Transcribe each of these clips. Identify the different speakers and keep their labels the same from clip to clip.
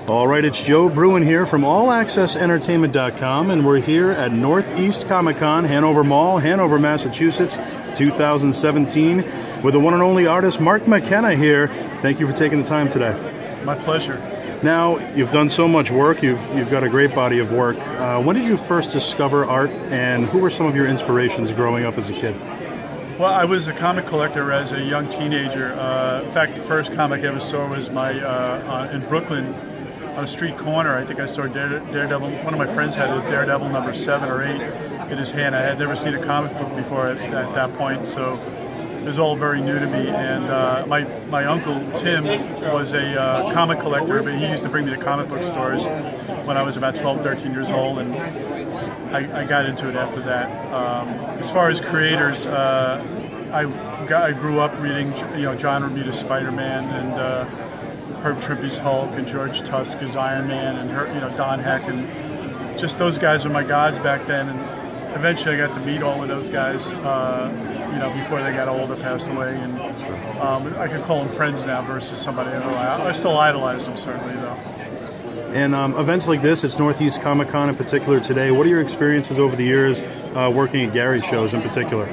Speaker 1: All right, it's Joe Bruin here from AllAccessEntertainment.com, and we're here at Northeast Comic-Con, Hanover Mall, Hanover, Massachusetts, 2017, with the one and only artist Mark McKenna here. Thank you for taking the time today.
Speaker 2: My pleasure.
Speaker 1: Now, you've done so much work. You've got a great body of work. When did you first discover art, and who were some of your inspirations growing up as a kid?
Speaker 2: Well, I was a comic collector as a young teenager. In fact, the first comic I ever saw was in Brooklyn on a street corner. I think I saw Daredevil. One of my friends had a Daredevil number 7 or 8 in his hand. I had never seen a comic book before at that point, so it was all very new to me. And my uncle Tim was a comic collector, but he used to bring me to comic book stores when I was about 12, 13 years old, and I got into it after that. As far as creators, I grew up reading, John Romita's Spider-Man and Herb Trippy's Hulk and George Tuska's Iron Man and Don Heck, and just those guys were my gods back then. And eventually, I got to meet all of those guys, before they got older, passed away, and I could call them friends now versus somebody I still idolize them, certainly, though.
Speaker 1: And events like this, it's Northeast Comic-Con in particular today. What are your experiences over the years working at Gary's shows in particular?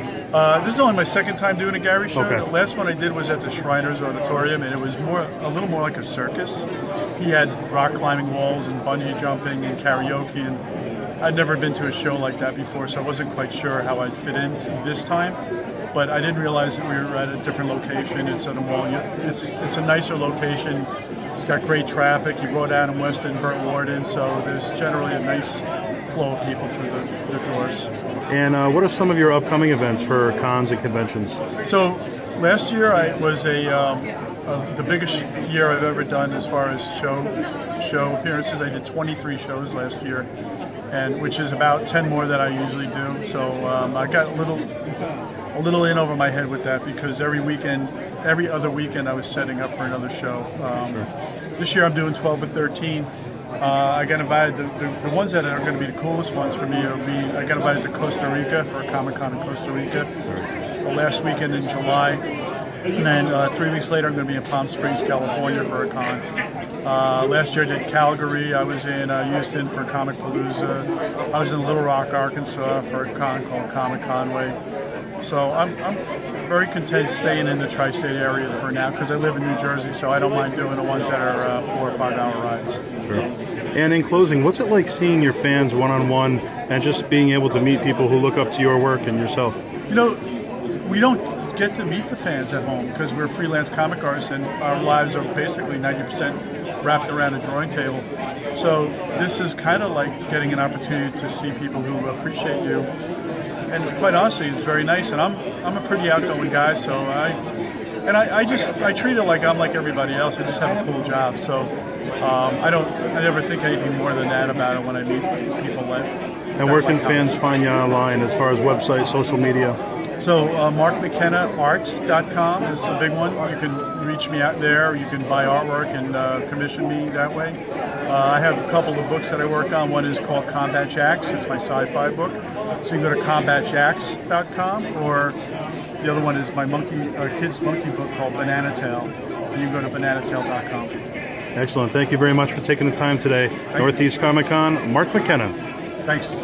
Speaker 2: This is only my second time doing a Gary show.
Speaker 1: Okay.
Speaker 2: The last one I did was at the Shriners Auditorium, and it was a little more like a circus. He had rock climbing walls and bungee jumping and karaoke, and I'd never been to a show like that before, so I wasn't quite sure how I'd fit in this time. But I didn't realize that we were at a different location. It's at a mall. It's a nicer location. It's got great traffic. You brought Adam Weston, Burt Warden, so there's generally a nice flow of people through the doors.
Speaker 1: And what are some of your upcoming events for cons and conventions?
Speaker 2: So last year was the biggest year I've ever done as far as show appearances. I did 23 shows last year, and which is about 10 more than I usually do. So I got a little in over my head with that, because every other weekend I was setting up for another show. This year I'm doing 12 or 13. I got invited, the ones that are going to be the coolest ones for me I got invited to Costa Rica for a Comic-Con in Costa Rica the last weekend in July. And then 3 weeks later I'm going to be in Palm Springs, California for a con. Last year I did Calgary. I was in Houston for Comic Palooza. I was in Little Rock, Arkansas for a con called Comic Conway. So I'm very content staying in the tri-state area for now, because I live in New Jersey, so I don't mind doing the ones that are 4 or 5 hour rides.
Speaker 1: Sure. And in closing, what's it like seeing your fans one-on-one and just being able to meet people who look up to your work and yourself?
Speaker 2: We don't get to meet the fans at home because we're freelance comic artists, and our lives are basically 90% wrapped around a drawing table. So this is kind of like getting an opportunity to see people who appreciate you. And quite honestly, it's very nice. And I'm a pretty outgoing guy, so I treat it like I'm like everybody else. I just have a cool job. So I never think anything more than that about it when I meet people like.
Speaker 1: And where can fans find you online as far as website, social media?
Speaker 2: So markmckennaart.com is a big one. You can reach me out there. You can buy artwork and commission me that way. I have a couple of books that I work on. One is called Combat Jacks. It's my sci-fi book. So you can go to combatjacks.com, or the other one is my kids' monkey book called Banana Tail. You can go to bananatail.com.
Speaker 1: Excellent. Thank you very much for taking the time today. Northeast Comic-Con, Mark McKenna.
Speaker 2: Thanks.